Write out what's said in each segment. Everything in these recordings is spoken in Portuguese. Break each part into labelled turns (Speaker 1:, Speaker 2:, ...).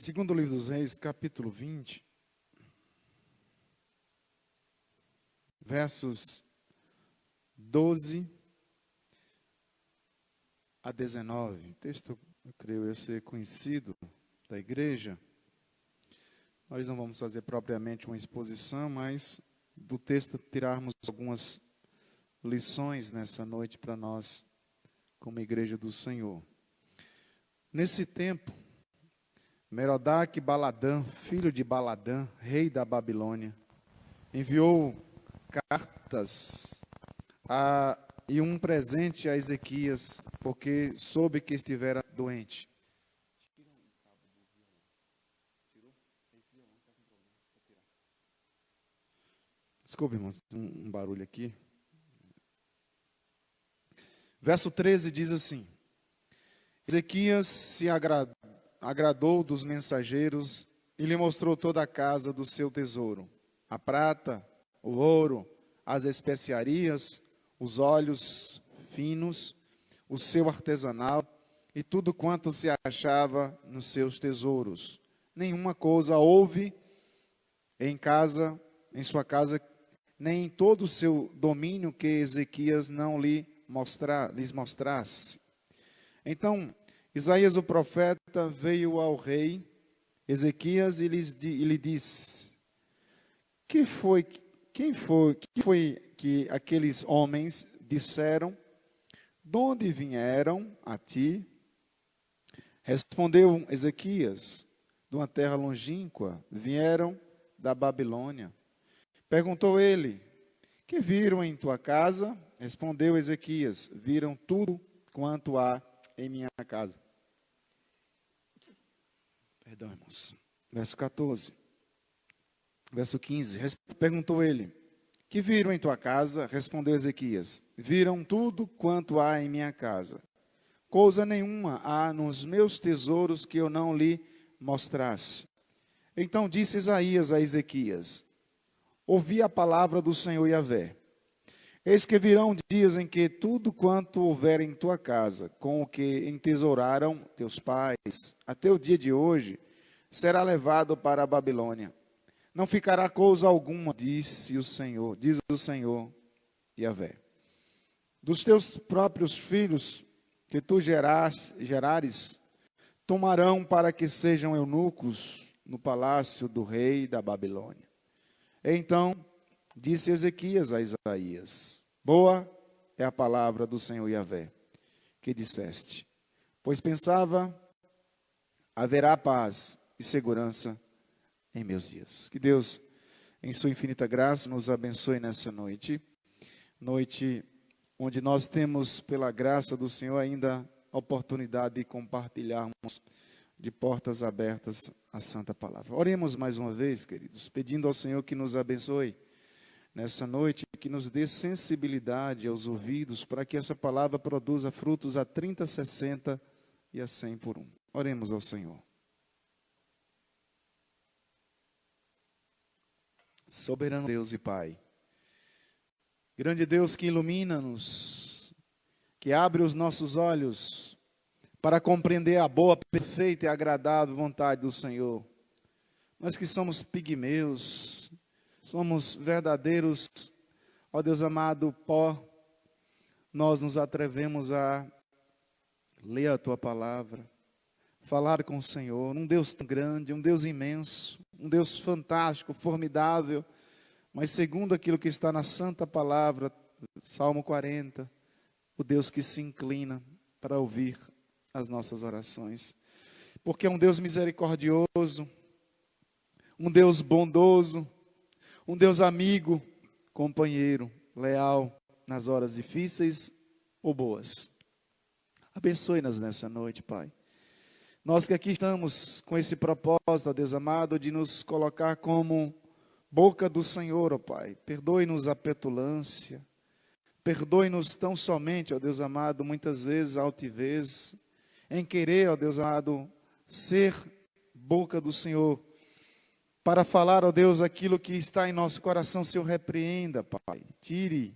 Speaker 1: Segundo livro dos Reis, capítulo 20, versos 12 a 19. O texto, eu creio, ser conhecido da igreja. Nós não vamos fazer propriamente uma exposição, mas do texto tirarmos algumas lições nessa noite para nós, como igreja do Senhor. Nesse tempo, Merodach-Baladã, filho de Baladã, rei da Babilônia, enviou cartas e um presente a Ezequias, porque soube que estivera doente. Desculpe, irmãos, um barulho aqui. Verso 13 diz assim: Ezequias se agradou dos mensageiros e lhe mostrou toda a casa do seu tesouro, a prata, o ouro, as especiarias, os óleos finos, o seu artesanal e tudo quanto se achava nos seus tesouros. Nenhuma coisa houve em sua casa, nem em todo o seu domínio que Ezequias não lhes mostrasse. Então, Isaías o profeta veio ao rei Ezequias e lhe disse: Quem foi que aqueles homens disseram? De onde vieram a ti? Respondeu Ezequias: de uma terra longínqua, vieram da Babilônia. Perguntou ele: que viram em tua casa? Respondeu Ezequias: viram tudo quanto há em minha casa. Perdão, irmãos. Verso 14. Verso 15. Perguntou ele: que viram em tua casa? Respondeu Ezequias: viram tudo quanto há em minha casa. Coisa nenhuma há nos meus tesouros que eu não lhe mostrasse. Então disse Isaías a Ezequias: ouvi a palavra do Senhor Yahvé. Eis que virão dias em que tudo quanto houver em tua casa, com o que entesouraram teus pais, até o dia de hoje, será levado para a Babilônia. Não ficará coisa alguma, diz o Senhor Yahvé. Dos teus próprios filhos que tu gerares, tomarão para que sejam eunucos no palácio do rei da Babilônia. Então disse Ezequias a Isaías: boa é a palavra do Senhor Yahvé, que disseste. Pois pensava, haverá paz e segurança em meus dias. Que Deus, em sua infinita graça, nos abençoe nessa noite. Noite onde nós temos, pela graça do Senhor, ainda a oportunidade de compartilharmos de portas abertas a santa palavra. Oremos mais uma vez, queridos, pedindo ao Senhor que nos abençoe nessa noite, que nos dê sensibilidade aos ouvidos, para que essa palavra produza frutos a 30, 60 e a 100 por um. Oremos ao Senhor. Soberano Deus e Pai, grande Deus que ilumina-nos, que abre os nossos olhos para compreender a boa, perfeita e agradável vontade do Senhor. Nós que somos pigmeus, somos verdadeiros, ó Deus amado, pó, nós nos atrevemos a ler a Tua palavra, falar com o Senhor, um Deus tão grande, um Deus imenso, um Deus fantástico, formidável, mas segundo aquilo que está na santa palavra, Salmo 40, o Deus que se inclina para ouvir as nossas orações, porque é um Deus misericordioso, um Deus bondoso, um Deus amigo, companheiro, leal nas horas difíceis ou boas. Abençoe-nos nessa noite, Pai. Nós que aqui estamos com esse propósito, ó Deus amado, de nos colocar como boca do Senhor, ó Pai. Perdoe-nos a petulância, perdoe-nos tão somente, ó Deus amado, muitas vezes a altivez, em querer, ó Deus amado, ser boca do Senhor, para falar, ó Deus, aquilo que está em nosso coração. Senhor, repreenda, Pai, tire,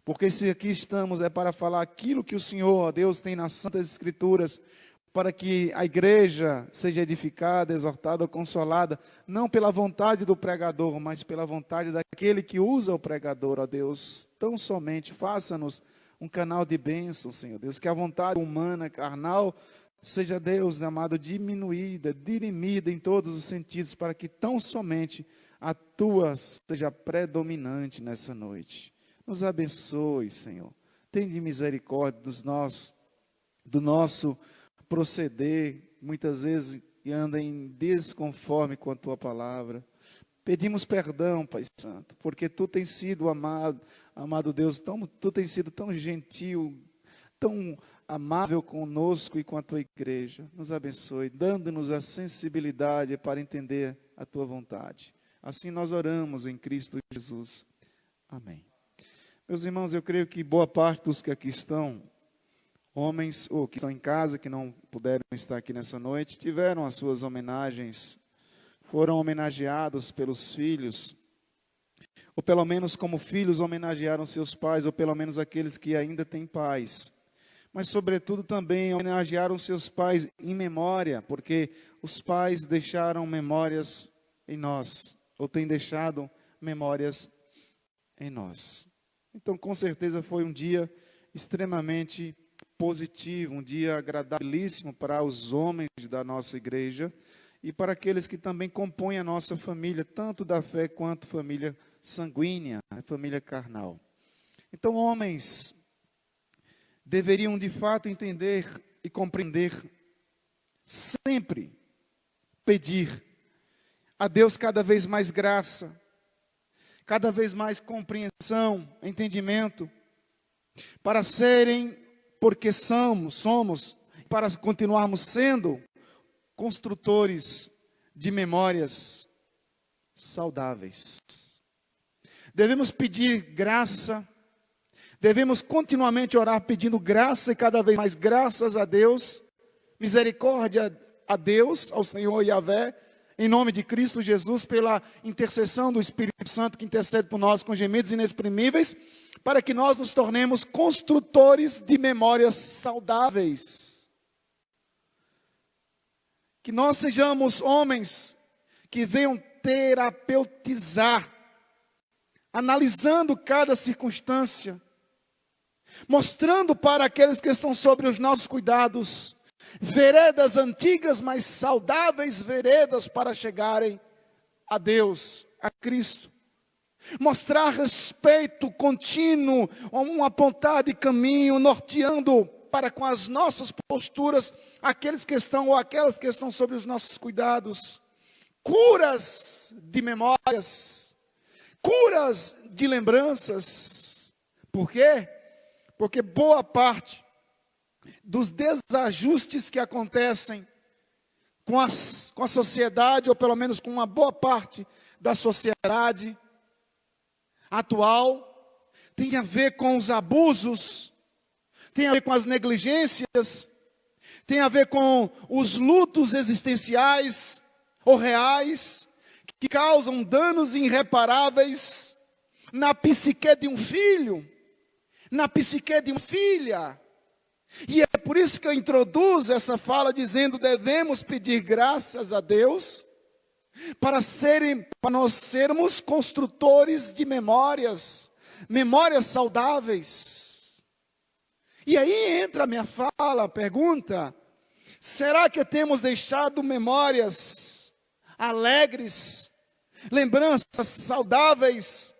Speaker 1: porque se aqui estamos é para falar aquilo que o Senhor, ó Deus, tem nas Santas Escrituras, para que a igreja seja edificada, exortada ou consolada, não pela vontade do pregador, mas pela vontade daquele que usa o pregador, ó Deus. Tão somente faça-nos um canal de bênção, Senhor Deus, que a vontade humana, carnal, seja, Deus amado, diminuída, dirimida em todos os sentidos, para que tão somente a tua seja predominante nessa noite. Nos abençoe, Senhor. Tende misericórdia do nosso proceder, muitas vezes anda em desconforme com a tua palavra. Pedimos perdão, Pai Santo, porque tu tens sido amado Deus, tu tens sido tão gentil, tão amável conosco e com a tua igreja. Nos abençoe, dando-nos a sensibilidade para entender a tua vontade. Assim nós oramos em Cristo Jesus. Amém. Meus irmãos, eu creio que boa parte dos que aqui estão, homens ou que estão em casa, que não puderam estar aqui nessa noite, tiveram as suas homenagens, foram homenageados pelos filhos, ou pelo menos como filhos homenagearam seus pais, ou pelo menos aqueles que ainda têm pais. Mas, sobretudo, também homenagearam seus pais em memória, porque os pais deixaram memórias em nós, ou têm deixado memórias em nós. Então, com certeza, foi um dia extremamente positivo, um dia agradabilíssimo para os homens da nossa igreja e para aqueles que também compõem a nossa família, tanto da fé quanto família sanguínea, a família carnal. Então, homens deveriam de fato entender e compreender, sempre pedir a Deus cada vez mais graça, cada vez mais compreensão, entendimento, para serem, porque somos, para continuarmos sendo construtores de memórias saudáveis. Devemos pedir graça, devemos continuamente orar pedindo graça e cada vez mais graças a Deus, misericórdia a Deus, ao Senhor Yahvé, em nome de Cristo Jesus, pela intercessão do Espírito Santo que intercede por nós com gemidos inexprimíveis, para que nós nos tornemos construtores de memórias saudáveis. Que nós sejamos homens que venham terapeutizar, analisando cada circunstância, mostrando para aqueles que estão sobre os nossos cuidados, veredas antigas, mas saudáveis veredas para chegarem a Deus, a Cristo. Mostrar respeito contínuo, um apontar de caminho, norteando para com as nossas posturas, aqueles que estão ou aquelas que estão sobre os nossos cuidados. Curas de memórias, curas de lembranças. Por quê? Porque boa parte dos desajustes que acontecem com a sociedade, ou pelo menos com uma boa parte da sociedade atual, tem a ver com os abusos, tem a ver com as negligências, tem a ver com os lutos existenciais ou reais, que causam danos irreparáveis na psique de um filho, na psique de uma filha. E é por isso que eu introduzo essa fala dizendo: devemos pedir graças a Deus para nós sermos construtores de memórias saudáveis. E aí entra a minha fala, a pergunta: será que temos deixado memórias alegres, lembranças saudáveis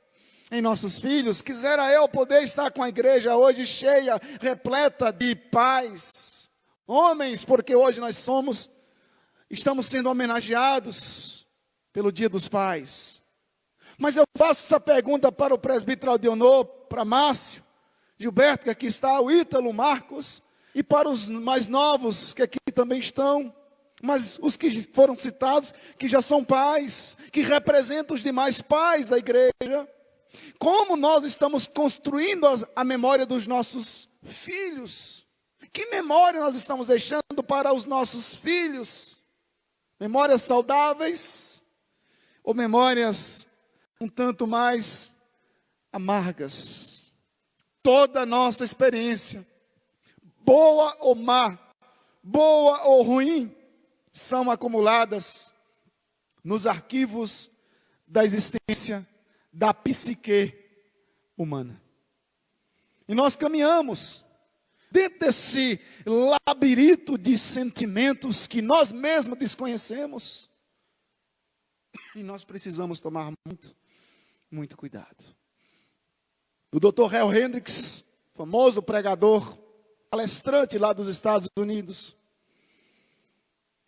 Speaker 1: em nossos filhos? Quisera eu poder estar com a igreja hoje cheia, repleta de pais, homens, porque hoje nós estamos sendo homenageados pelo Dia dos Pais. Mas eu faço essa pergunta para o presbítero Aldionor, para Márcio, Gilberto, que aqui está, o Ítalo, Marcos, e para os mais novos que aqui também estão, mas os que foram citados, que já são pais, que representam os demais pais da igreja. Como nós estamos construindo a memória dos nossos filhos? Que memória nós estamos deixando para os nossos filhos? Memórias saudáveis ou memórias um tanto mais amargas? Toda a nossa experiência, boa ou má, boa ou ruim, são acumuladas nos arquivos da existência da psique humana. E nós caminhamos dentro desse labirinto de sentimentos que nós mesmos desconhecemos. E nós precisamos tomar muito cuidado. O Dr. Hal Hendricks, famoso pregador, palestrante lá dos Estados Unidos,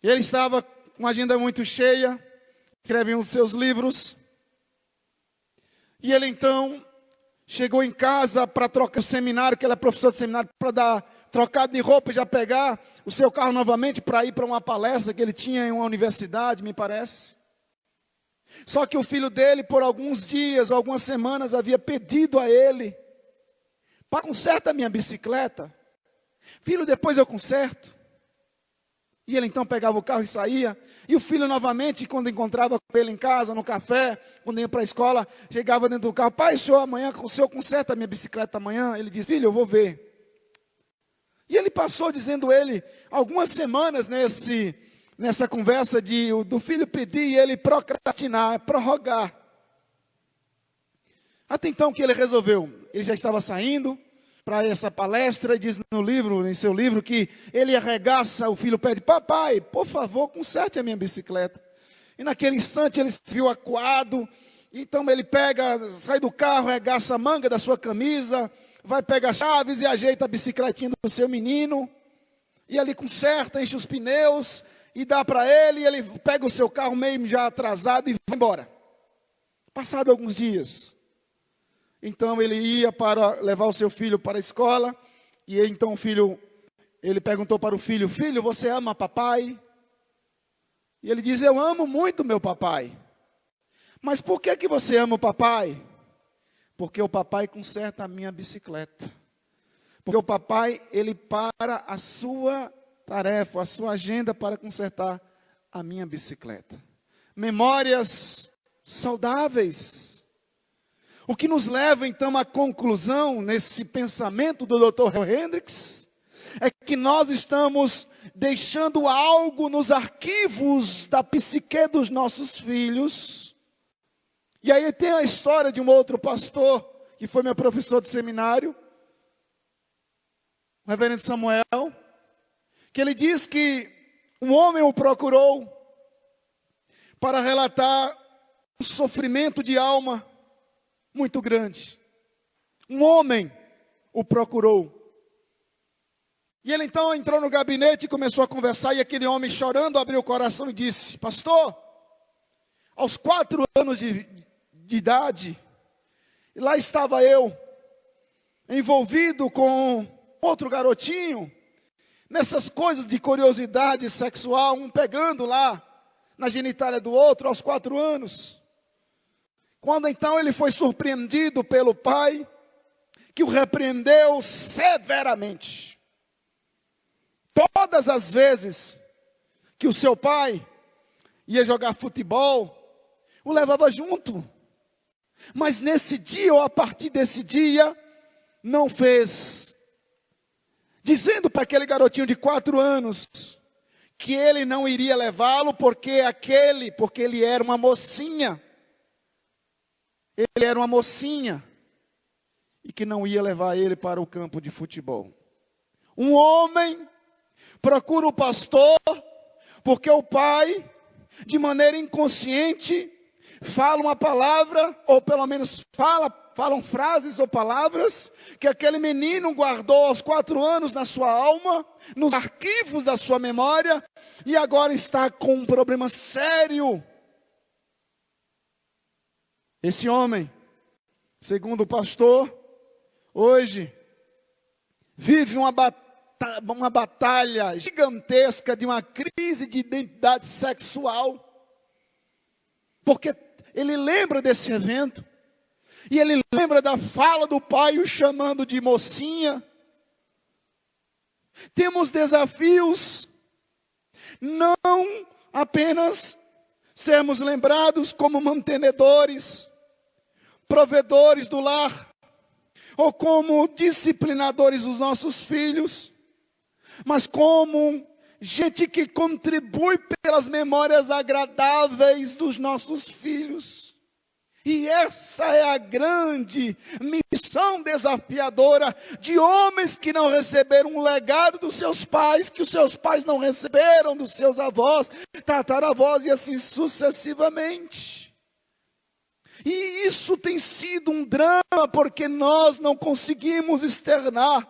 Speaker 1: ele estava com uma agenda muito cheia, escreve um dos seus livros, e ele então chegou em casa para trocar o seminário, que ele é professor de seminário, para dar trocado de roupa e já pegar o seu carro novamente para ir para uma palestra que ele tinha em uma universidade, me parece. Só que o filho dele, por alguns dias, algumas semanas, havia pedido a ele: pá, conserta a minha bicicleta. Filho, depois eu conserto. E ele então pegava o carro e saía. E o filho novamente, quando encontrava com ele em casa, no café, quando ia para a escola, chegava dentro do carro: pai, o senhor conserta a minha bicicleta amanhã? Ele diz: filho, eu vou ver. E ele passou, dizendo ele, algumas semanas nessa conversa do filho pedir e ele procrastinar, prorrogar. Até então que ele resolveu, ele já estava saindo para essa palestra, e diz em seu livro, que ele arregaça, o filho pede: papai, por favor, conserte a minha bicicleta. E naquele instante ele se viu acuado, então ele sai do carro, arregaça a manga da sua camisa, vai pegar chaves e ajeita a bicicletinha do seu menino, e ali conserta, enche os pneus, e dá para ele, e ele pega o seu carro meio já atrasado e vai embora. Passado alguns dias, então ele ia para levar o seu filho para a escola, e então ele perguntou para o filho: filho, você ama papai? E ele diz: eu amo muito meu papai. Mas por que você ama o papai? Porque o papai conserta a minha bicicleta. Porque o papai, ele para a sua tarefa, a sua agenda para consertar a minha bicicleta. Memórias saudáveis. O que nos leva então à conclusão, nesse pensamento do Dr. Hendricks, é que nós estamos deixando algo nos arquivos da psique dos nossos filhos. E aí tem a história de um outro pastor, que foi meu professor de seminário, o reverendo Samuel, que ele diz que um homem o procurou para relatar um sofrimento de alma muito grande. Um homem o procurou. E ele então entrou no gabinete e começou a conversar, e aquele homem, chorando, abriu o coração e disse: pastor, aos 4 anos de idade, e lá estava eu, envolvido com outro garotinho, nessas coisas de curiosidade sexual, um pegando lá na genitália do outro aos 4 anos. Quando então ele foi surpreendido pelo pai, que o repreendeu severamente. Todas as vezes que o seu pai ia jogar futebol, o levava junto. Mas nesse dia, ou a partir desse dia, não fez. Dizendo para aquele garotinho de 4 anos que ele não iria levá-lo porque ele era uma mocinha. Ele era uma mocinha e que não ia levar ele para o campo de futebol. Um homem procura o pastor porque o pai, de maneira inconsciente, fala uma palavra, ou pelo menos falam frases ou palavras que aquele menino guardou aos 4 anos na sua alma, nos arquivos da sua memória, e agora está com um problema sério. Esse homem, segundo o pastor, hoje vive uma batalha gigantesca de uma crise de identidade sexual, porque ele lembra desse evento, e ele lembra da fala do pai o chamando de mocinha. Temos desafios, não apenas sermos lembrados como mantenedores, provedores do lar, ou como disciplinadores dos nossos filhos, mas como gente que contribui pelas memórias agradáveis dos nossos filhos. E essa é a grande missão desafiadora de homens que não receberam um legado dos seus pais, que os seus pais não receberam dos seus avós, tataravós e assim sucessivamente. E isso tem sido um drama, porque nós não conseguimos externar,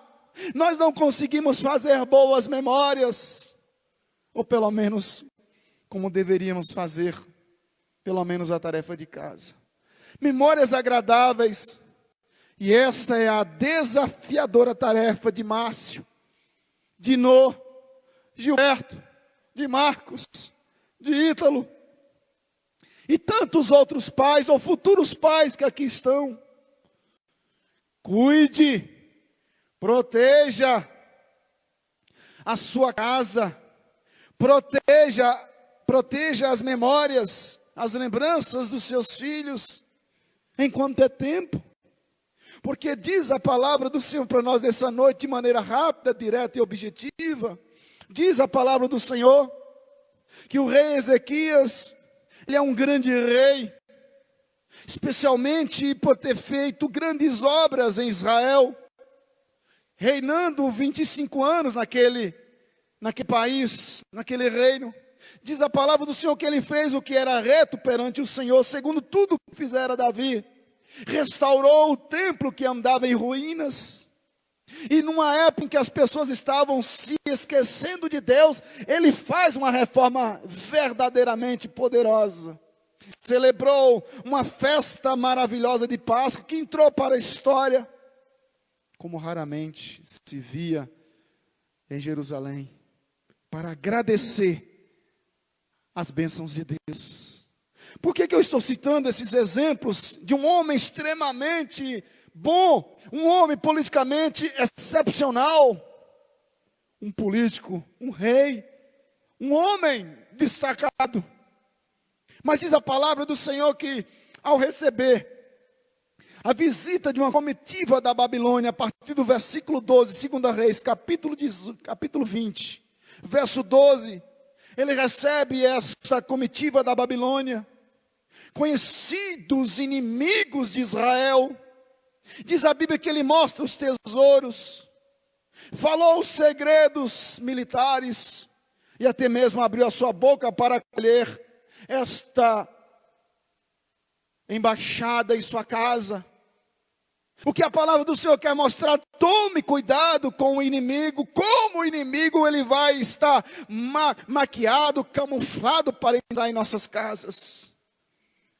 Speaker 1: nós não conseguimos fazer boas memórias, ou pelo menos como deveríamos fazer, pelo menos a tarefa de casa. Memórias agradáveis, e essa é a desafiadora tarefa de Márcio, de Nô, Gilberto, de Marcos, de Ítalo, e tantos outros pais, ou futuros pais que aqui estão. Cuide, proteja a sua casa, proteja as memórias, as lembranças dos seus filhos, enquanto é tempo, porque diz a palavra do Senhor para nós nessa noite, de maneira rápida, direta e objetiva, diz a palavra do Senhor, que o rei Ezequias, ele é um grande rei, especialmente por ter feito grandes obras em Israel, reinando 25 anos naquele país, naquele reino. Diz a palavra do Senhor que ele fez o que era reto perante o Senhor, segundo tudo que fizera Davi. Restaurou o templo que andava em ruínas. E numa época em que as pessoas estavam se esquecendo de Deus, ele faz uma reforma verdadeiramente poderosa. Celebrou uma festa maravilhosa de Páscoa, que entrou para a história, como raramente se via em Jerusalém, para agradecer as bênçãos de Deus. Por que eu estou citando esses exemplos de um homem extremamente bom, um homem politicamente excepcional, um político, um rei, um homem destacado? Mas diz a palavra do Senhor que, ao receber a visita de uma comitiva da Babilônia, a partir do versículo 12, 2 Reis, capítulo 20, verso 12, ele recebe essa comitiva da Babilônia, conhecidos inimigos de Israel. Diz a Bíblia que ele mostra os tesouros, falou os segredos militares, e até mesmo abriu a sua boca para acolher esta embaixada em sua casa. O que a palavra do Senhor quer mostrar: tome cuidado com o inimigo, como o inimigo ele vai estar maquiado, camuflado para entrar em nossas casas.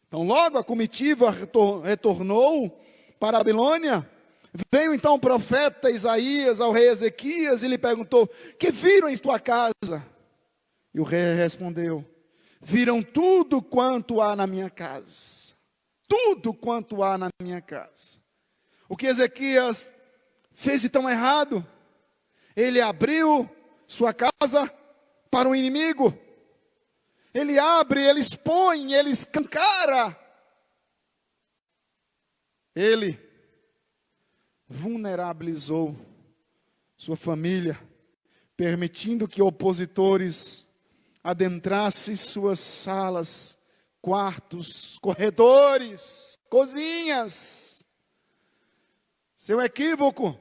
Speaker 1: Então logo a comitiva retornou para a Babilônia. Veio então o profeta Isaías ao rei Ezequias e lhe perguntou: que viram em tua casa? E o rei respondeu: viram tudo quanto há na minha casa. Tudo quanto há na minha casa. O que Ezequias fez de tão errado? Ele abriu sua casa para o inimigo. Ele abre, ele expõe, ele escancara. Ele vulnerabilizou sua família, permitindo que opositores adentrassem suas salas, quartos, corredores, cozinhas. Seu equívoco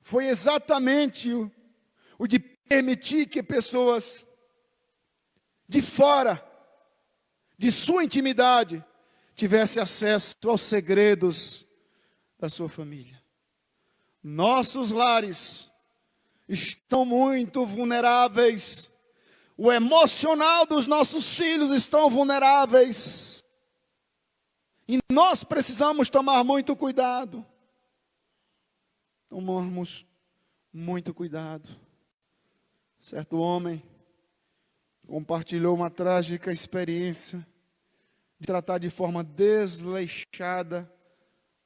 Speaker 1: foi exatamente o de permitir que pessoas de fora, de sua intimidade, tivessem acesso aos segredos da sua família. Nossos lares estão muito vulneráveis. O emocional dos nossos filhos estão vulneráveis. E nós precisamos tomar muito cuidado. Tomamos muito cuidado. Certo homem compartilhou uma trágica experiência de tratar de forma desleixada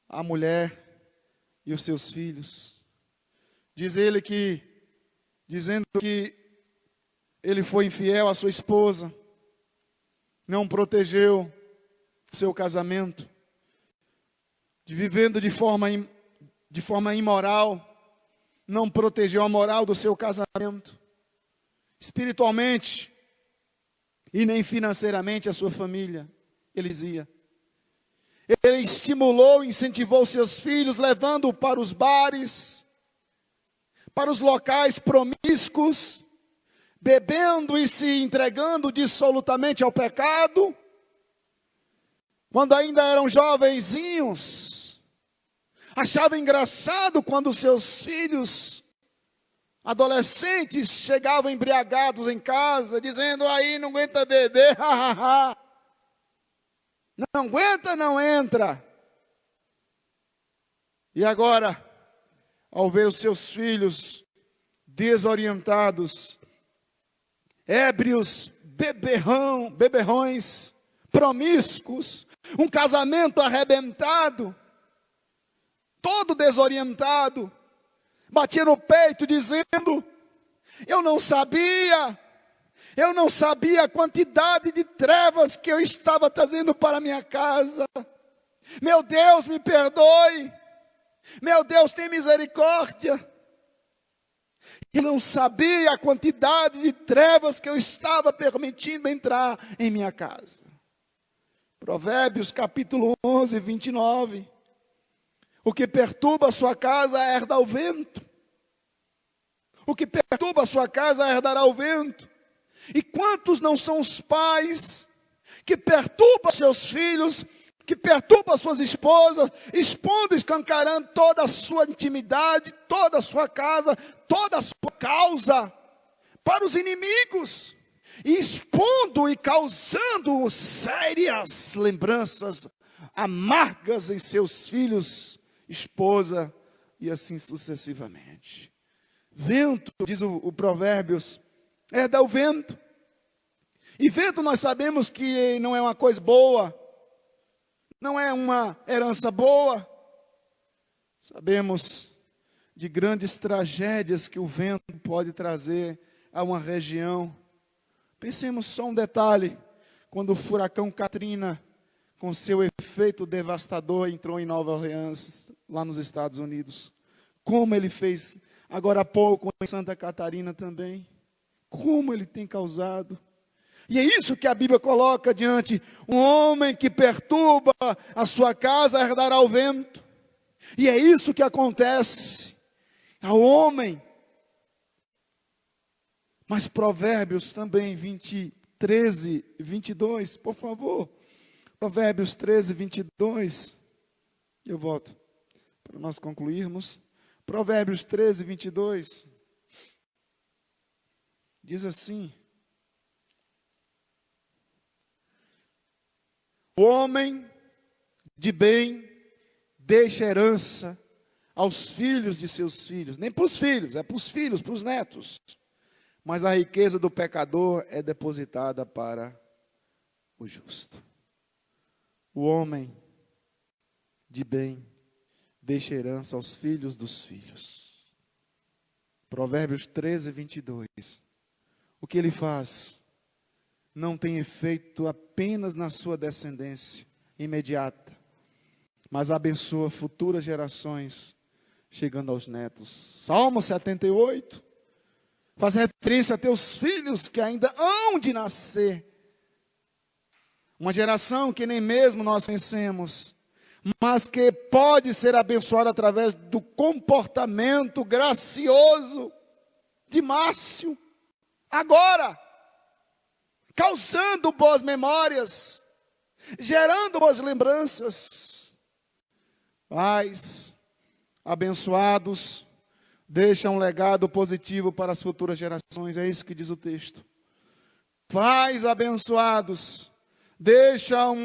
Speaker 1: a mulher e os seus filhos. Diz ele que, dizendo que ele foi infiel à sua esposa, não protegeu seu casamento, vivendo de forma imoral, não protegeu a moral do seu casamento, espiritualmente e nem financeiramente a sua família. Ele dizia. Ele estimulou, incentivou seus filhos, levando-o para os bares, para os locais promíscuos, bebendo e se entregando dissolutamente ao pecado. Quando ainda eram jovenzinhos, achava engraçado quando seus filhos, adolescentes, chegavam embriagados em casa, dizendo: aí não aguenta beber, não aguenta, não entra. E agora, ao ver os seus filhos desorientados, ébrios, beberrões, promíscuos, um casamento arrebentado, todo desorientado, batia no peito dizendo: eu não sabia a quantidade de trevas que eu estava trazendo para a minha casa. Meu Deus, me perdoe. Meu Deus, tem misericórdia. Eu não sabia a quantidade de trevas que eu estava permitindo entrar em minha casa. Provérbios capítulo 11, 29. O que perturba a sua casa herda o vento. O que perturba a sua casa herdará o vento. E quantos não são os pais que perturbam seus filhos, que perturbam suas esposas, expondo, escancarando toda a sua intimidade, toda a sua casa, toda a sua causa para os inimigos, e expondo e causando sérias lembranças amargas em seus filhos, esposa, e assim sucessivamente. Vento, diz o Provérbios, herda o vento. E vento nós sabemos que não é uma coisa boa, não é uma herança boa. Sabemos de grandes tragédias que o vento pode trazer a uma região. Pensemos só um detalhe: quando o furacão Katrina, com seu efeito devastador, entrou em Nova Orleans, lá nos Estados Unidos. Como ele fez agora há pouco em Santa Catarina também. Como ele tem causado. E é isso que a Bíblia coloca diante: um homem que perturba a sua casa herdará o vento. E é isso que acontece ao homem. Mas Provérbios também 13, 22, por favor. Provérbios 13, 22. Eu volto para nós concluirmos. Provérbios 13, 22. Diz assim: o homem de bem deixa herança aos filhos de seus filhos. Nem para os filhos, é para os filhos, para os netos. Mas a riqueza do pecador é depositada para o justo. O homem de bem deixa herança aos filhos dos filhos. Provérbios 13, 22. O que ele faz não tem efeito apenas na sua descendência imediata, mas abençoa futuras gerações, chegando aos netos. Salmo 78 faz referência a teus filhos que ainda hão de nascer. Uma geração que nem mesmo nós conhecemos, mas que pode ser abençoada através do comportamento gracioso de Márcio, agora, causando boas memórias, gerando boas lembranças. Pais abençoados deixam um legado positivo para as futuras gerações, é isso que diz o texto. Pais abençoados deixam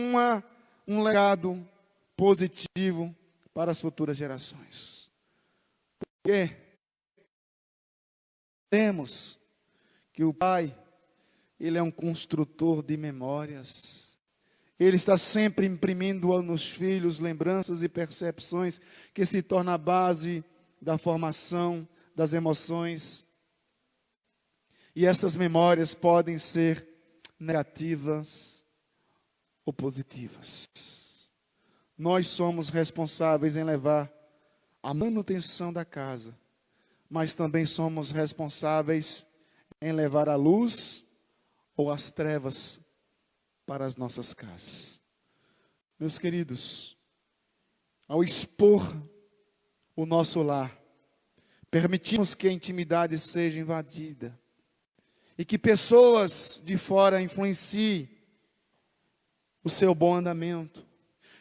Speaker 1: um legado positivo para as futuras gerações. Porque temos que o pai, ele é um construtor de memórias. Ele está sempre imprimindo nos filhos lembranças e percepções que se tornam a base da formação das emoções. E essas memórias podem ser negativas ou positivas. Nós somos responsáveis em levar a manutenção da casa, mas também somos responsáveis em levar a luz ou as trevas para as nossas casas. Meus queridos, ao expor o nosso lar, permitimos que a intimidade seja invadida e que pessoas de fora influenciem o seu bom andamento.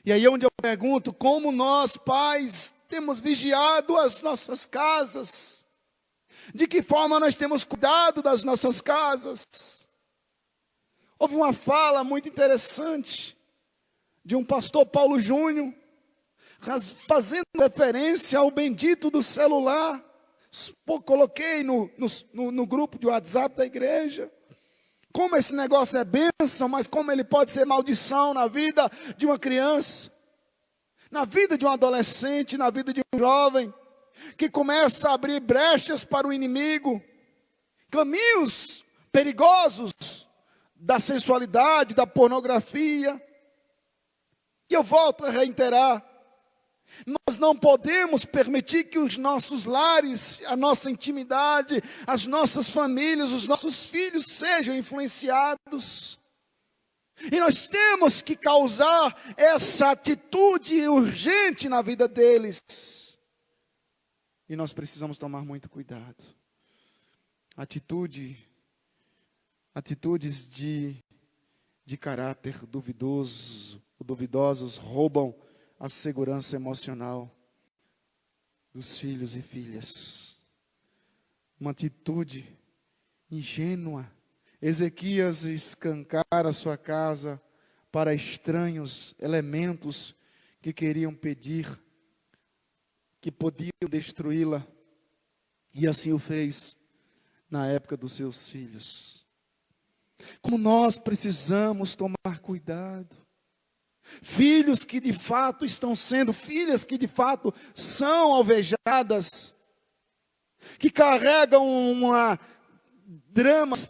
Speaker 1: E aí é onde eu pergunto, como nós, pais, temos vigiado as nossas casas? De que forma nós temos cuidado das nossas casas? Houve uma fala muito interessante de um pastor Paulo Júnior, fazendo referência ao bendito do celular. Coloquei no grupo de WhatsApp da igreja. Como esse negócio é bênção, mas como ele pode ser maldição na vida de uma criança, na vida de um adolescente, na vida de um jovem, que começa a abrir brechas para o inimigo, caminhos perigosos da sensualidade, da pornografia. E eu volto a reiterar, nós não podemos permitir que os nossos lares, a nossa intimidade, as nossas famílias, os nossos filhos sejam influenciados. E nós temos que causar essa atitude urgente na vida deles. E nós precisamos tomar muito cuidado. Atitudes de caráter duvidosos roubam a segurança emocional dos filhos e filhas. Uma atitude ingênua. Ezequias escancara sua casa para estranhos elementos que queriam pedir, que podiam destruí-la. E assim o fez na época dos seus filhos. Como nós precisamos tomar cuidado. Filhos que de fato estão sendo, filhas que de fato são alvejadas, que carregam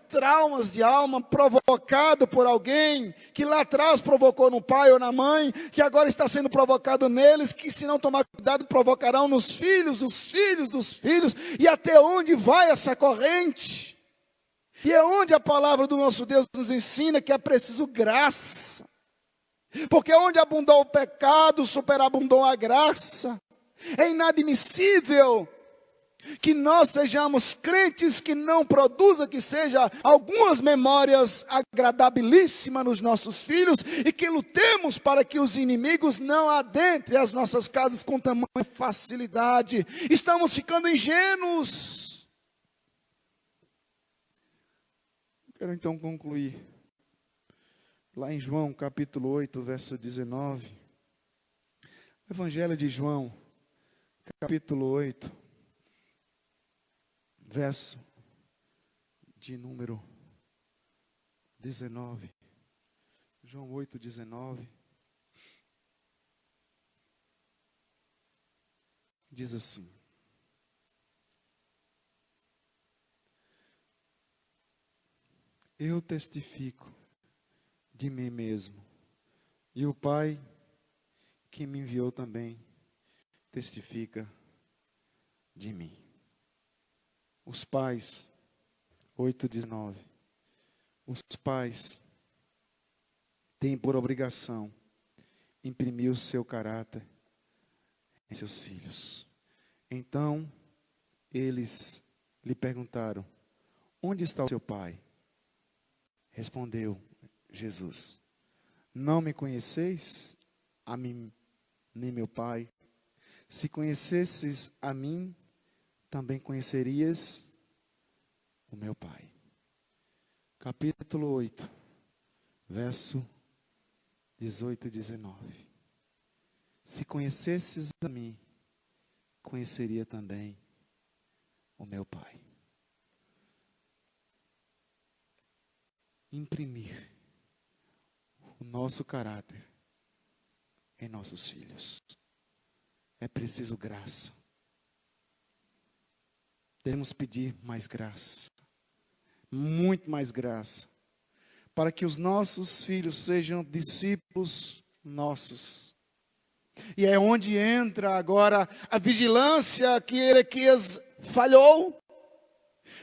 Speaker 1: traumas de alma provocado por alguém, que lá atrás provocou no pai ou na mãe, que agora está sendo provocado neles, que se não tomar cuidado provocarão nos filhos, dos filhos, dos filhos, e até onde vai essa corrente? E é onde a palavra do nosso Deus nos ensina que é preciso graça. Porque onde abundou o pecado, superabundou a graça. É inadmissível que nós sejamos crentes que não produza, que seja algumas memórias agradabilíssimas nos nossos filhos e que lutemos para que os inimigos não adentrem as nossas casas com tamanha facilidade. Estamos ficando ingênuos. Quero então concluir. Lá em João, capítulo 8, verso 19. Evangelho de João, capítulo 8, verso de número 19. João 8, 19. Diz assim: eu testifico de mim mesmo, e o Pai que me enviou também testifica de mim. Os pais, 8:19, os pais têm por obrigação imprimir o seu caráter em seus filhos. Então, eles lhe perguntaram: onde está o seu pai? Respondeu Jesus: não me conheceis, a mim, nem meu pai? Se conhecesses a mim, também conhecerias o meu pai. Capítulo 8, verso 18 e 19. Se conhecesses a mim, conheceria também o meu pai. Imprimir o nosso caráter em nossos filhos. É preciso graça. Devemos pedir mais graça, muito mais graça, para que os nossos filhos sejam discípulos nossos. E é onde entra agora a vigilância que Ezequias falhou.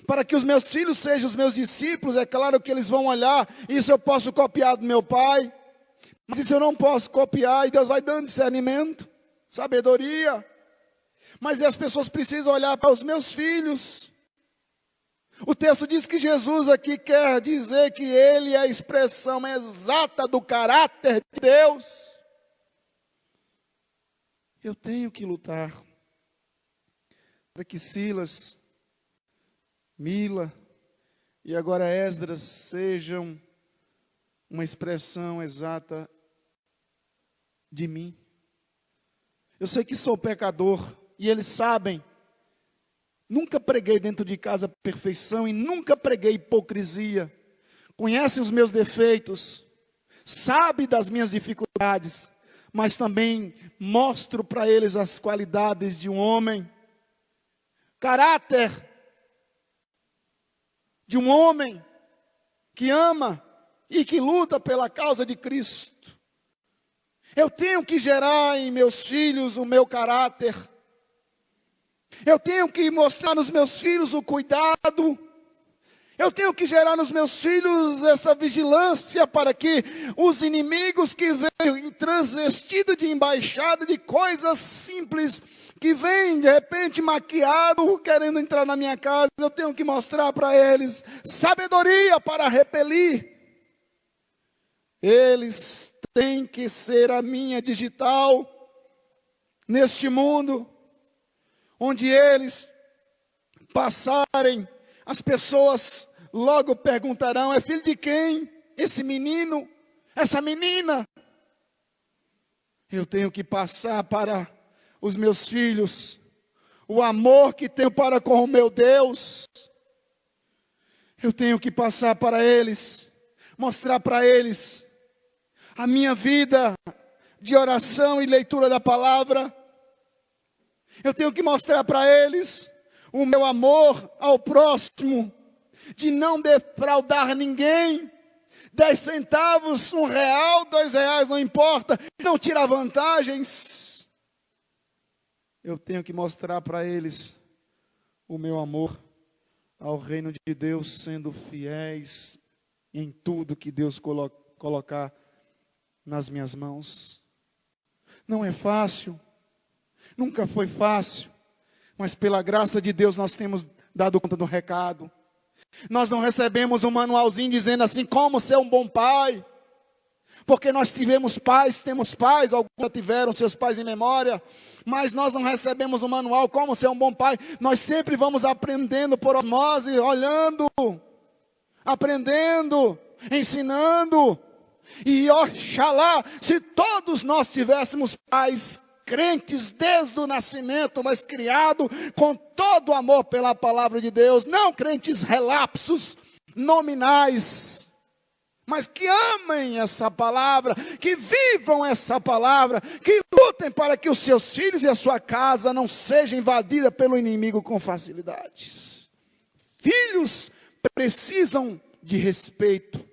Speaker 1: Para que os meus filhos sejam os meus discípulos, é claro que eles vão olhar, isso eu posso copiar do meu pai, mas isso eu não posso copiar, e Deus vai dando discernimento, sabedoria. Mas as pessoas precisam olhar para os meus filhos. O texto diz que Jesus aqui quer dizer que Ele é a expressão exata do caráter de Deus. Eu tenho que lutar para que Silas, Mila e agora Esdras sejam uma expressão exata de mim. Eu sei que sou pecador e eles sabem. Nunca preguei dentro de casa perfeição e nunca preguei hipocrisia. Conhecem os meus defeitos, sabe das minhas dificuldades, mas também mostro para eles as qualidades de um homem, caráter de um homem que ama e que luta pela causa de Cristo. Eu tenho que gerar em meus filhos o meu caráter. Eu tenho que mostrar nos meus filhos o cuidado. Eu tenho que gerar nos meus filhos essa vigilância para que os inimigos que vêm transvestidos de embaixada de coisas simples, que vêm de repente maquiado, querendo entrar na minha casa, eu tenho que mostrar para eles sabedoria para repelir. Eles têm que ser a minha digital neste mundo, onde eles passarem, as pessoas logo perguntarão: é filho de quem? Esse menino? Essa menina? Eu tenho que passar para os meus filhos o amor que tenho para com o meu Deus. Eu tenho que passar para eles, mostrar para eles a minha vida de oração e leitura da palavra. Eu tenho que mostrar para eles o meu amor ao próximo, de não defraudar ninguém. 10 centavos, R$1, R$2, não importa, não tirar vantagens. Eu tenho que mostrar para eles o meu amor ao reino de Deus, sendo fiéis em tudo que Deus colocar nas minhas mãos. Não é fácil, nunca foi fácil, mas pela graça de Deus nós temos dado conta do recado. Nós não recebemos um manualzinho dizendo assim, como ser um bom pai, porque nós tivemos pais, temos pais, alguns já tiveram seus pais em memória, mas nós não recebemos um manual como ser um bom pai. Nós sempre vamos aprendendo por osmose, olhando, aprendendo, ensinando. E oxalá, se todos nós tivéssemos pais crentes desde o nascimento, mas criado com todo o amor pela palavra de Deus, não crentes relapsos, nominais, mas que amem essa palavra, que vivam essa palavra, que lutem para que os seus filhos e a sua casa não sejam invadidas pelo inimigo com facilidades. Filhos precisam de respeito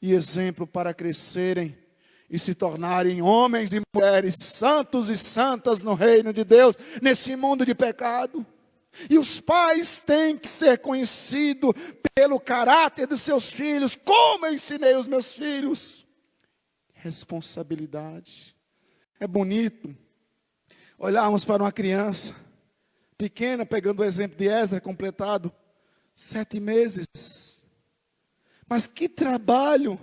Speaker 1: e exemplo para crescerem e se tornarem homens e mulheres santos e santas no reino de Deus, nesse mundo de pecado. E os pais têm que ser conhecidos pelo caráter dos seus filhos, como eu ensinei os meus filhos. Responsabilidade. É bonito olharmos para uma criança pequena, pegando o exemplo de Esdras, completado 7 meses. Mas que trabalho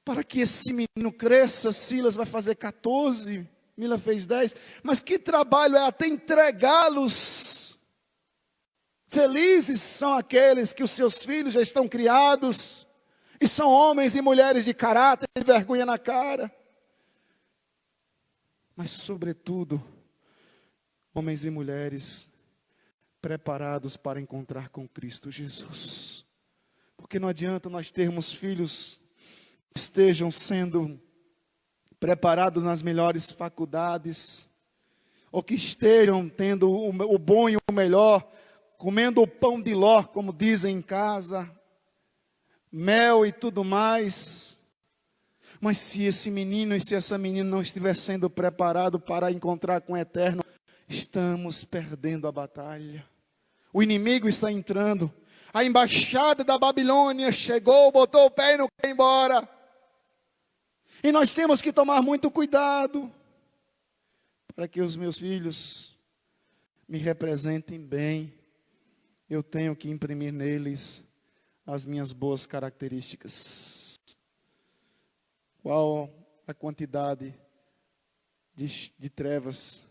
Speaker 1: para que esse menino cresça. Silas vai fazer 14, Mila fez 10, mas que trabalho é até entregá-los. Felizes são aqueles que os seus filhos já estão criados, e são homens e mulheres de caráter e vergonha na cara. Mas sobretudo, homens e mulheres preparados para encontrar com Cristo Jesus. Porque não adianta nós termos filhos que estejam sendo preparados nas melhores faculdades, ou que estejam tendo o bom e o melhor, comendo o pão de ló, como dizem em casa, mel e tudo mais. Mas se esse menino e se essa menina não estiver sendo preparado para encontrar com o Eterno, estamos perdendo a batalha. O inimigo está entrando. A embaixada da Babilônia chegou, botou o pé e não quer ir embora. E nós temos que tomar muito cuidado para que os meus filhos me representem bem. Eu tenho que imprimir neles as minhas boas características. Qual a quantidade de trevas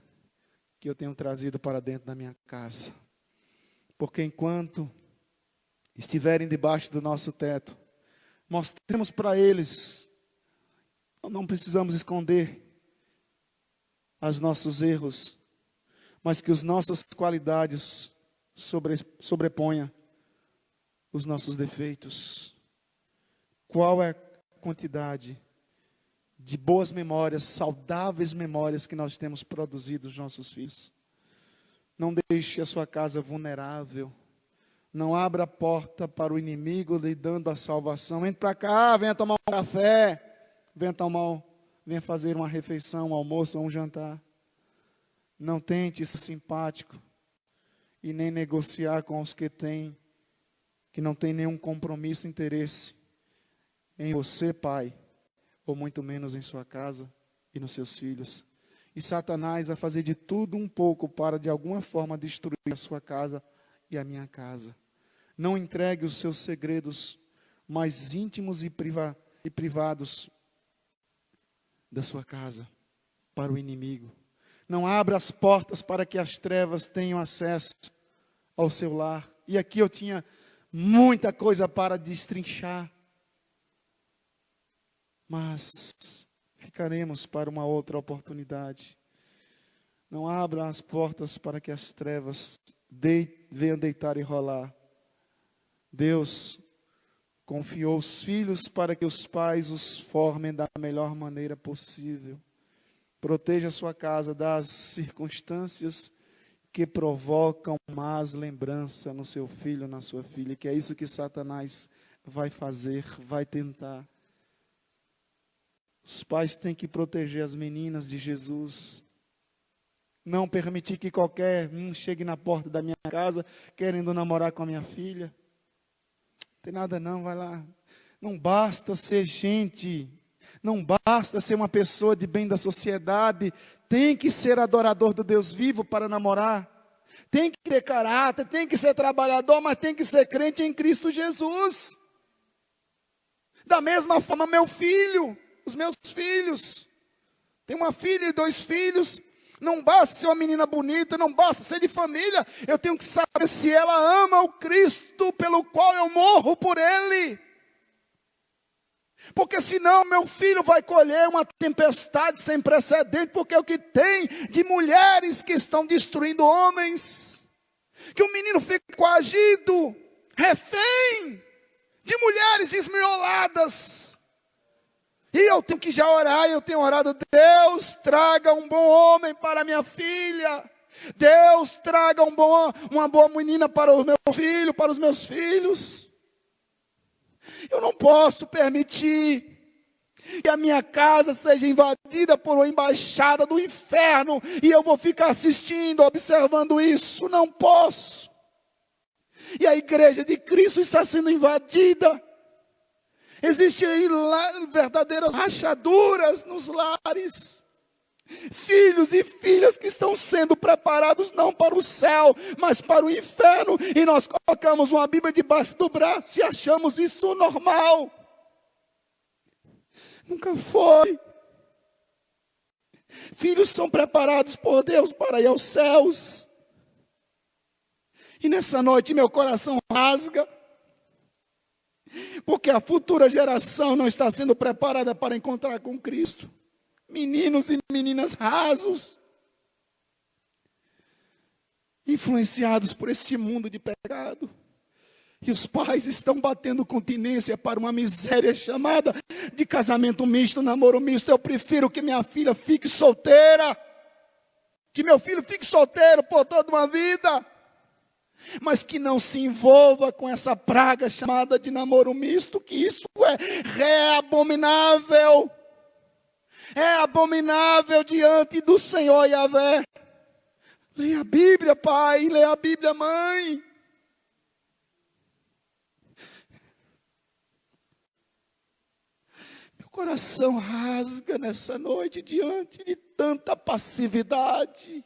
Speaker 1: que eu tenho trazido para dentro da minha casa? Porque enquanto estiverem debaixo do nosso teto, mostremos para eles, não precisamos esconder os nossos erros, mas que as nossas qualidades sobreponha os nossos defeitos. Qual é a quantidade de boas memórias, saudáveis memórias que nós temos produzido dos nossos filhos? Não deixe a sua casa vulnerável. Não abra a porta para o inimigo lhe dando a salvação. Entre para cá, venha tomar um café, venha fazer uma refeição, um almoço ou um jantar. Não tente ser simpático e nem negociar com os que não têm nenhum compromisso, interesse em você, pai, ou muito menos em sua casa e nos seus filhos. E Satanás vai fazer de tudo um pouco para de alguma forma destruir a sua casa e a minha casa. Não entregue os seus segredos mais íntimos e privados da sua casa para o inimigo. Não abra as portas para que as trevas tenham acesso ao seu lar. E aqui eu tinha muita coisa para destrinchar, mas ficaremos para uma outra oportunidade. Não abra as portas para que as trevas venham deitar e rolar. Deus confiou os filhos para que os pais os formem da melhor maneira possível. Proteja a sua casa das circunstâncias que provocam más lembranças no seu filho, na sua filha, que é isso que Satanás vai fazer, vai tentar. Os pais têm que proteger as meninas de Jesus. Não permitir que qualquer um chegue na porta da minha casa querendo namorar com a minha filha. Não tem nada não, vai lá. Não basta ser gente, não basta ser uma pessoa de bem da sociedade, tem que ser adorador do Deus vivo para namorar. Tem que ter caráter, tem que ser trabalhador, mas tem que ser crente em Cristo Jesus. Da mesma forma, os meus filhos. Tenho uma filha e 2 filhos. Não basta ser uma menina bonita, não basta ser de família. Eu tenho que saber se ela ama o Cristo pelo qual eu morro por Ele. Porque senão meu filho vai colher uma tempestade sem precedente, porque é o que tem de mulheres que estão destruindo homens. Que o menino fica coagido, refém de mulheres esmioladas. E eu tenho que já orar, eu tenho orado, Deus, traga um bom homem para minha filha. Deus, traga uma boa menina para o meu filho, para os meus filhos. Eu não posso permitir que a minha casa seja invadida por uma embaixada do inferno e eu vou ficar assistindo, observando isso. Não posso. E a igreja de Cristo está sendo invadida. Existem aí verdadeiras rachaduras nos lares. Filhos e filhas que estão sendo preparados não para o céu, mas para o inferno. E nós colocamos uma Bíblia debaixo do braço e achamos isso normal. Nunca foi. Filhos são preparados por Deus para ir aos céus. E nessa noite meu coração rasga. Porque a futura geração não está sendo preparada para encontrar com Cristo. Meninos e meninas rasos, influenciados por esse mundo de pecado. E os pais estão batendo continência para uma miséria chamada de casamento misto, namoro misto. Eu prefiro que minha filha fique solteira, que meu filho fique solteiro por toda uma vida, mas que não se envolva com essa praga chamada de namoro misto, que isso é abominável. É abominável diante do Senhor Yahvé. Leia a Bíblia, pai, leia a Bíblia, mãe. Coração rasga nessa noite diante de tanta passividade.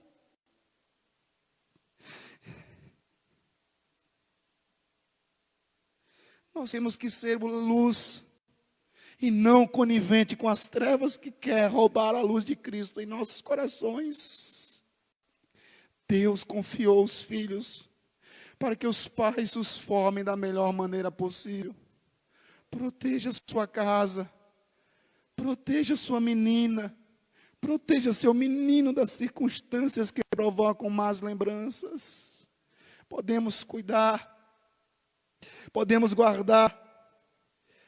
Speaker 1: Nós temos que ser luz e não conivente com as trevas que quer roubar a luz de Cristo em nossos corações. Deus confiou os filhos para que os pais os formem da melhor maneira possível. Proteja sua casa, proteja sua menina, proteja seu menino das circunstâncias que provocam más lembranças. Podemos cuidar, podemos guardar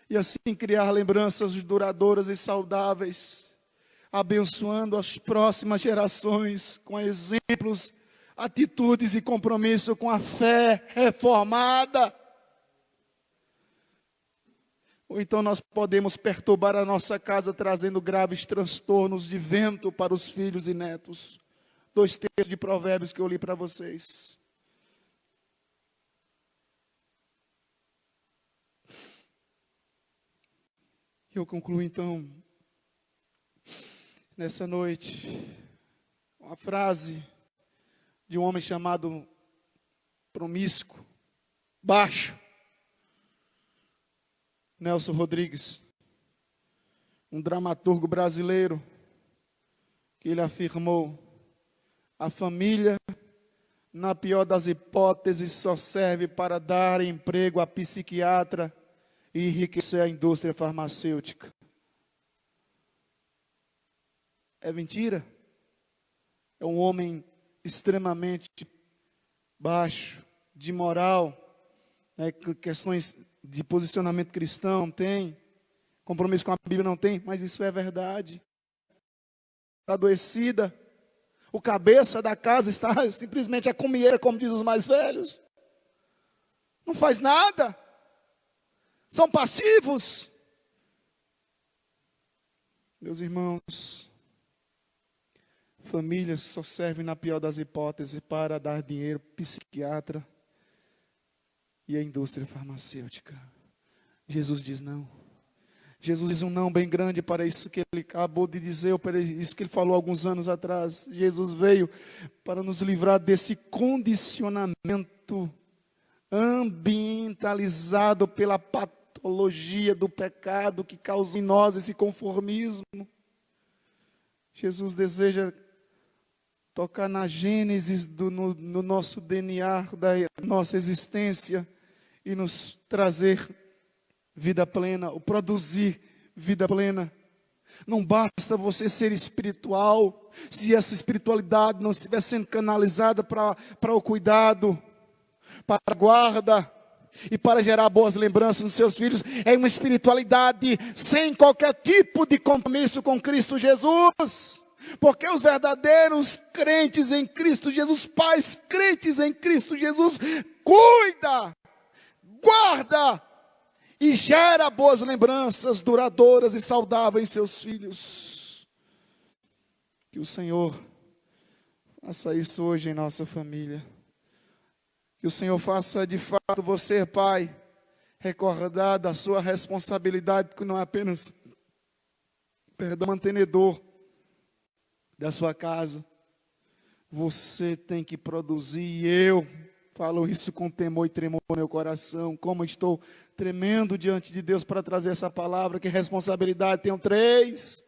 Speaker 1: e assim criar lembranças duradouras e saudáveis, abençoando as próximas gerações com exemplos, atitudes e compromisso com a fé reformada. Ou então nós podemos perturbar a nossa casa trazendo graves transtornos de vento para os filhos e netos. 2 textos de Provérbios que eu li para vocês. Eu concluo então, nessa noite, uma frase de um homem chamado promíscuo, baixo, Nelson Rodrigues, um dramaturgo brasileiro, que ele afirmou: a família, na pior das hipóteses, só serve para dar emprego a psiquiatra e enriquecer a indústria farmacêutica. É mentira? É um homem extremamente baixo, de moral, questões de posicionamento cristão não tem, compromisso com a Bíblia não tem, mas isso é verdade. Está adoecida, o cabeça da casa está simplesmente a comieira, como diz os mais velhos, não faz nada, são passivos. Meus irmãos, famílias só servem na pior das hipóteses para dar dinheiro psiquiatra e a indústria farmacêutica. Jesus diz não. Jesus diz um não bem grande para isso que ele acabou de dizer, ou para isso que ele falou alguns anos atrás. Jesus veio para nos livrar desse condicionamento ambientalizado pela patologia do pecado que causa em nós esse conformismo. Jesus deseja tocar na gênese no nosso DNA, da nossa existência, e nos trazer vida plena, ou produzir vida plena. Não basta você ser espiritual, se essa espiritualidade não estiver sendo canalizada para o cuidado, para a guarda, e para gerar boas lembranças nos seus filhos. É uma espiritualidade sem qualquer tipo de compromisso com Cristo Jesus. Porque os verdadeiros crentes em Cristo Jesus, pais crentes em Cristo Jesus, cuida, guarda e gera boas lembranças duradouras e saudáveis em seus filhos. Que o Senhor faça isso hoje em nossa família. Que o Senhor faça de fato você, pai, recordar da sua responsabilidade, que não é apenas, mantenedor da sua casa. Você tem que produzir, e eu falo isso com temor e tremor no meu coração, como estou tremendo diante de Deus para trazer essa palavra. Que responsabilidade, tenho 3,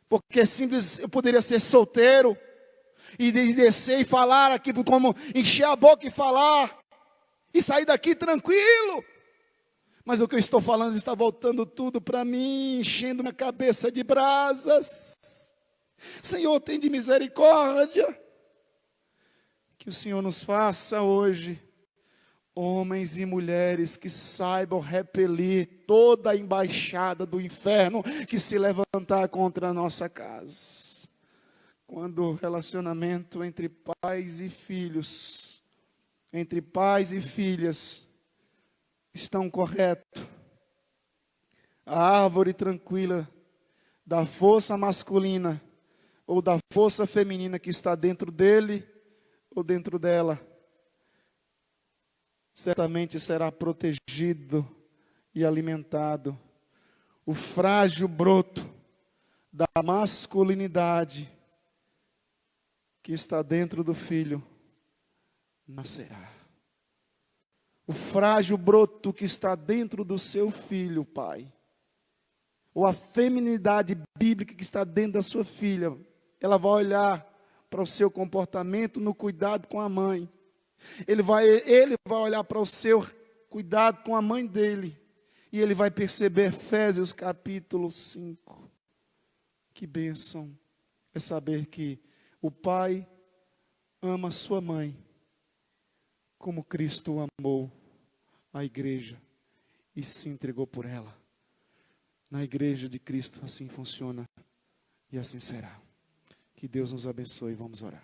Speaker 1: porque é simples, eu poderia ser solteiro, e descer e falar aqui, como encher a boca e falar, e sair daqui tranquilo, mas o que eu estou falando está voltando tudo para mim, enchendo minha cabeça de brasas. Senhor, tem de misericórdia, que o Senhor nos faça hoje homens e mulheres que saibam repelir toda a embaixada do inferno que se levantar contra a nossa casa. Quando o relacionamento entre pais e filhos, entre pais e filhas, estão correto, a árvore tranquila da força masculina ou da força feminina que está dentro dele ou dentro dela, certamente será protegido e alimentado. o frágil broto da masculinidade que está dentro do filho nascerá. O frágil broto que está dentro do seu filho, pai, ou a feminilidade bíblica que está dentro da sua filha, ela vai olhar para o seu comportamento no cuidado com a mãe. Ele vai olhar para o seu cuidado com a mãe dele. E ele vai perceber, Efésios capítulo 5. Que bênção é saber que o pai ama sua mãe como Cristo amou a igreja e se entregou por ela. Na igreja de Cristo assim funciona e assim será. Que Deus nos abençoe. Vamos orar.